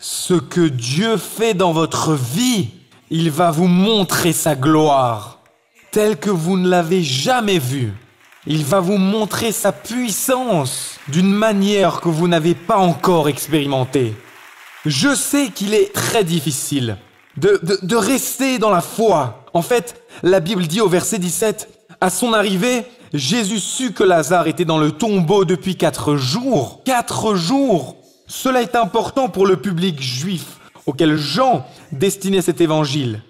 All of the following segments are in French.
Ce que Dieu fait dans votre vie, il va vous montrer sa gloire, telle que vous ne l'avez jamais vue. Il va vous montrer sa puissance d'une manière que vous n'avez pas encore expérimentée. Je sais qu'il est très difficile de rester dans la foi. En fait, la Bible dit au verset 17, « À son arrivée, Jésus sut que Lazare était dans le tombeau depuis 4 jours. » 4 jours! Cela est important pour le public juif auquel Jean destinait cet évangile.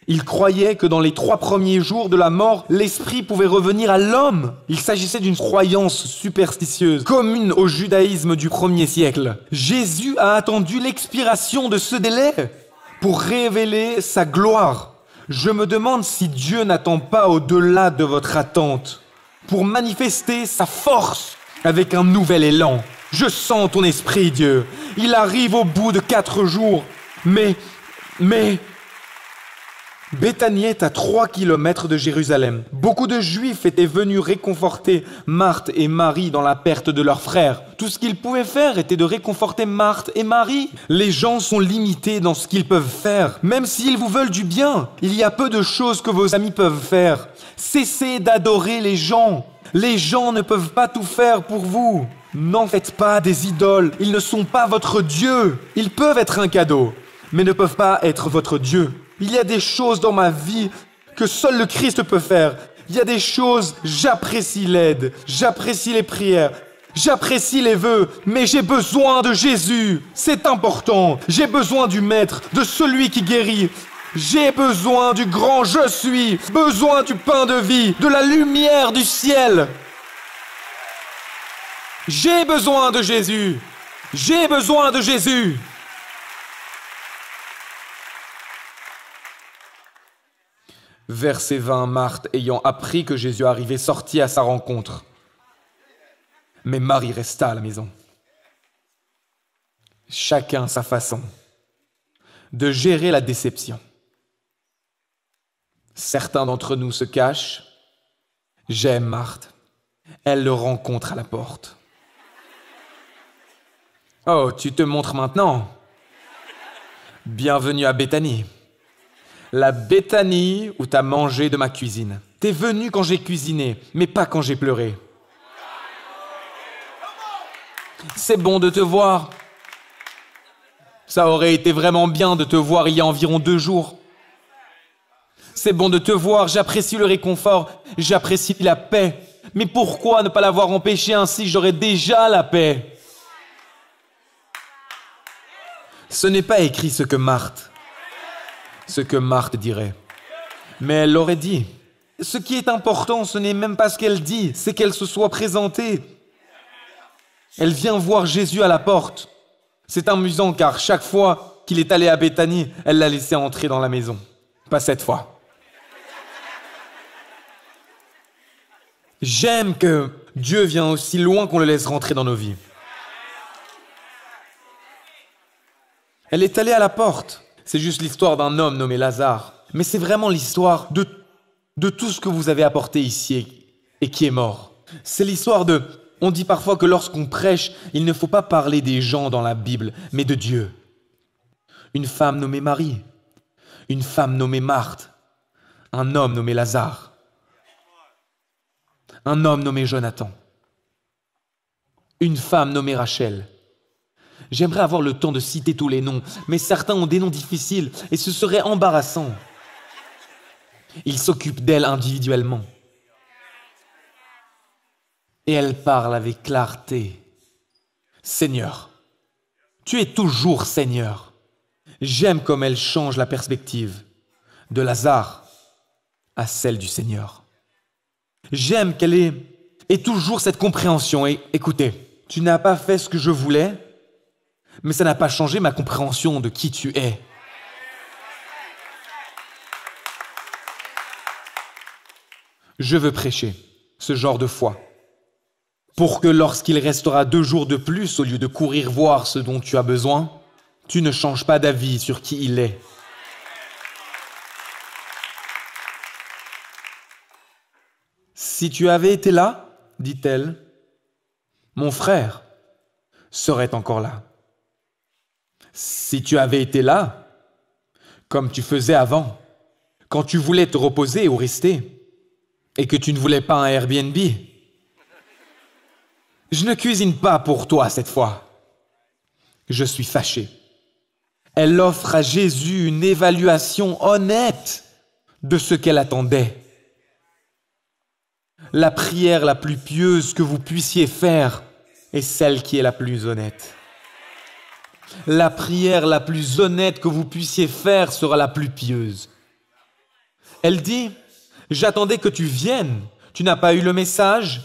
Il croyait que dans les 3 premiers jours de la mort, l'esprit pouvait revenir à l'homme. Il s'agissait d'une croyance superstitieuse, commune au judaïsme du 1er siècle. Jésus a attendu l'expiration de ce délai pour révéler sa gloire. Je me demande si Dieu n'attend pas au-delà de votre attente pour manifester sa force avec un nouvel élan. Je sens ton esprit, Dieu. Il arrive au bout de 4 jours. Mais... Béthanie est à 3 kilomètres de Jérusalem. Beaucoup de Juifs étaient venus réconforter Marthe et Marie dans la perte de leur frère. Tout ce qu'ils pouvaient faire était de réconforter Marthe et Marie. Les gens sont limités dans ce qu'ils peuvent faire. Même s'ils vous veulent du bien, il y a peu de choses que vos amis peuvent faire. Cessez d'adorer les gens. Les gens ne peuvent pas tout faire pour vous. N'en faites pas des idoles. Ils ne sont pas votre Dieu. Ils peuvent être un cadeau, mais ne peuvent pas être votre Dieu. Il y a des choses dans ma vie que seul le Christ peut faire. Il y a des choses, j'apprécie l'aide, j'apprécie les prières, j'apprécie les vœux, mais j'ai besoin de Jésus. C'est important. J'ai besoin du Maître, de celui qui guérit. J'ai besoin du grand je suis, besoin du pain de vie, de la lumière du ciel. J'ai besoin de Jésus. J'ai besoin de Jésus. Verset 20, Marthe, ayant appris que Jésus arrivait, sortit à sa rencontre. Mais Marie resta à la maison. Chacun sa façon de gérer la déception. Certains d'entre nous se cachent. J'aime Marthe. Elle le rencontre à la porte. Oh, tu te montres maintenant. Bienvenue à Béthanie. La Béthanie où t'as mangé de ma cuisine. T'es venu quand j'ai cuisiné, mais pas quand j'ai pleuré. C'est bon de te voir. Ça aurait été vraiment bien de te voir il y a environ 2 jours. C'est bon de te voir, j'apprécie le réconfort, j'apprécie la paix. Mais pourquoi ne pas l'avoir empêché ainsi? J'aurais déjà la paix. Ce n'est pas écrit ce que Marthe dirait. Mais elle l'aurait dit. Ce qui est important, ce n'est même pas ce qu'elle dit, c'est qu'elle se soit présentée. Elle vient voir Jésus à la porte. C'est amusant car chaque fois qu'il est allé à Béthanie, elle l'a laissé entrer dans la maison. Pas cette fois. J'aime que Dieu vient aussi loin qu'on le laisse rentrer dans nos vies. Elle est allée à la porte. C'est juste l'histoire d'un homme nommé Lazare. Mais c'est vraiment l'histoire de tout ce que vous avez apporté ici et qui est mort. C'est l'histoire de... On dit parfois que lorsqu'on prêche, il ne faut pas parler des gens dans la Bible, mais de Dieu. Une femme nommée Marie, une femme nommée Marthe, un homme nommé Lazare, un homme nommé Jonathan, une femme nommée Rachel. J'aimerais avoir le temps de citer tous les noms, mais certains ont des noms difficiles et ce serait embarrassant. Ils s'occupent d'elle individuellement. Et elle parle avec clarté. Seigneur, tu es toujours Seigneur. J'aime comme elle change la perspective de Lazare à celle du Seigneur. J'aime qu'elle ait toujours cette compréhension. Et écoutez, tu n'as pas fait ce que je voulais, mais ça n'a pas changé ma compréhension de qui tu es. Je veux prêcher ce genre de foi pour que lorsqu'il restera 2 jours de plus, au lieu de courir voir ce dont tu as besoin, tu ne changes pas d'avis sur qui il est. Si tu avais été là, dit-elle, mon frère serait encore là. Si tu avais été là, comme tu faisais avant, quand tu voulais te reposer ou rester, et que tu ne voulais pas un Airbnb, je ne cuisine pas pour toi cette fois. Je suis fâché. Elle offre à Jésus une évaluation honnête de ce qu'elle attendait. La prière la plus pieuse que vous puissiez faire est celle qui est la plus honnête. La prière la plus honnête que vous puissiez faire sera la plus pieuse. Elle dit, j'attendais que tu viennes. Tu n'as pas eu le message,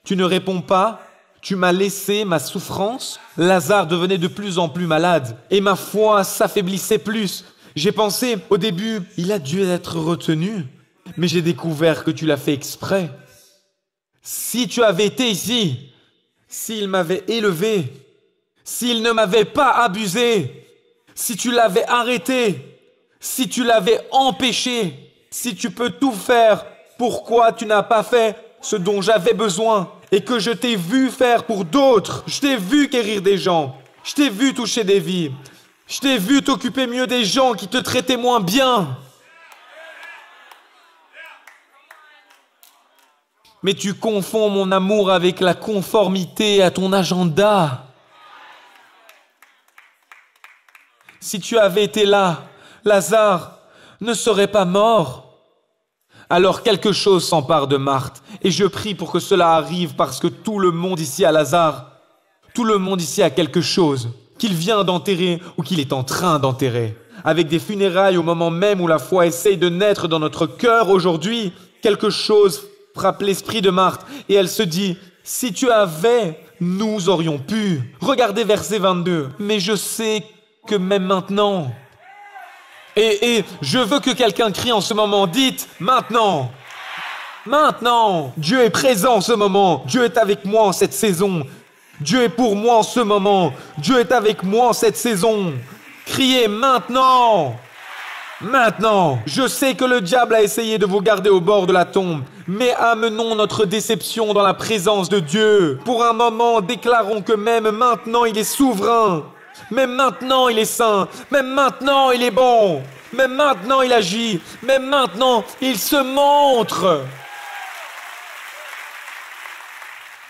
tu ne réponds pas, tu m'as laissé ma souffrance. Lazare devenait de plus en plus malade et ma foi s'affaiblissait plus. J'ai pensé, au début, il a dû être retenu, mais j'ai découvert que tu l'as fait exprès. Si tu avais été ici, s'il m'avait élevé, s'il ne m'avait pas abusé, si tu l'avais arrêté, si tu l'avais empêché, si tu peux tout faire, pourquoi tu n'as pas fait ce dont j'avais besoin et que je t'ai vu faire pour d'autres? Je t'ai vu guérir des gens, je t'ai vu toucher des vies, je t'ai vu t'occuper mieux des gens qui te traitaient moins bien. Mais tu confonds mon amour avec la conformité à ton agenda. Si tu avais été là, Lazare ne serait pas mort. Alors quelque chose s'empare de Marthe, et je prie pour que cela arrive parce que tout le monde ici a Lazare. Tout le monde ici a quelque chose qu'il vient d'enterrer ou qu'il est en train d'enterrer. Avec des funérailles au moment même où la foi essaye de naître dans notre cœur aujourd'hui, quelque chose frappe l'esprit de Marthe et elle se dit, si tu avais, nous aurions pu. Regardez verset 22. Mais je sais que même maintenant, et je veux que quelqu'un crie en ce moment, dites maintenant. Maintenant, Dieu est présent en ce moment. Dieu est avec moi en cette saison. Dieu est pour moi en ce moment. Dieu est avec moi en cette saison. Criez maintenant. Maintenant, je sais que le diable a essayé de vous garder au bord de la tombe, mais amenons notre déception dans la présence de Dieu. Pour un moment, déclarons que même maintenant, il est souverain. Même maintenant, il est saint. Même maintenant, il est bon. Même maintenant, il agit. Même maintenant, il se montre.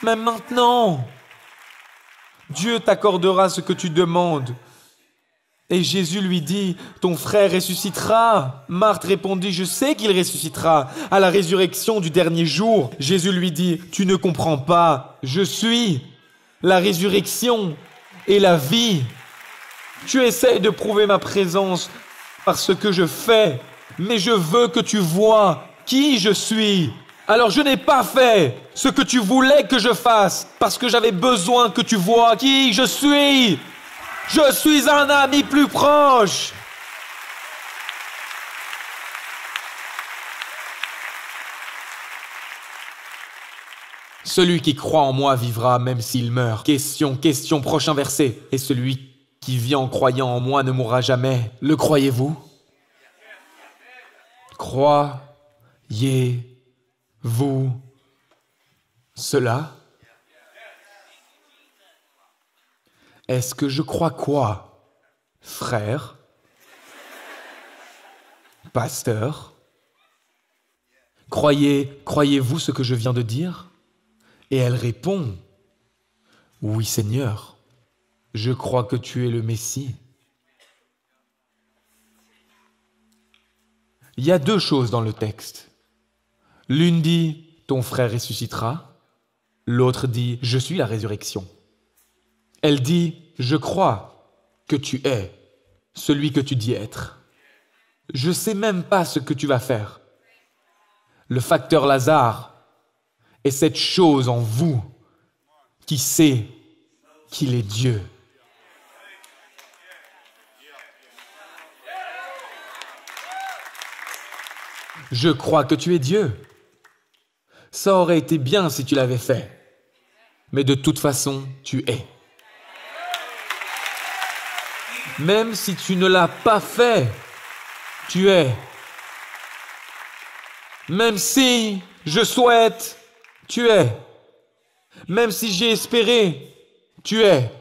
Même maintenant, Dieu t'accordera ce que tu demandes. Et Jésus lui dit, ton frère ressuscitera. Marthe répondit, je sais qu'il ressuscitera à la résurrection du dernier jour. Jésus lui dit, tu ne comprends pas, je suis la résurrection et la vie. Tu essaies de prouver ma présence par ce que je fais, mais je veux que tu vois qui je suis. Alors je n'ai pas fait ce que tu voulais que je fasse, parce que j'avais besoin que tu vois qui je suis. Je suis un ami plus proche. Celui qui croit en moi vivra même s'il meurt. Question, prochain verset. Et celui qui vit en croyant en moi ne mourra jamais. Le croyez-vous? Croyez-vous cela? Est-ce que je crois quoi, frère, pasteur? Croyez-vous ce que je viens de dire? Et elle répond, oui Seigneur, je crois que tu es le Messie. Il y a deux choses dans le texte. L'une dit, ton frère ressuscitera. L'autre dit, je suis la résurrection. Elle dit, je crois que tu es celui que tu dis être. Je ne sais même pas ce que tu vas faire. Le facteur Lazare est cette chose en vous qui sait qu'il est Dieu. Je crois que tu es Dieu. Ça aurait été bien si tu l'avais fait. Mais de toute façon, tu es. Même si tu ne l'as pas fait, tu es. Même si je souhaite, tu es. Même si j'ai espéré, tu es.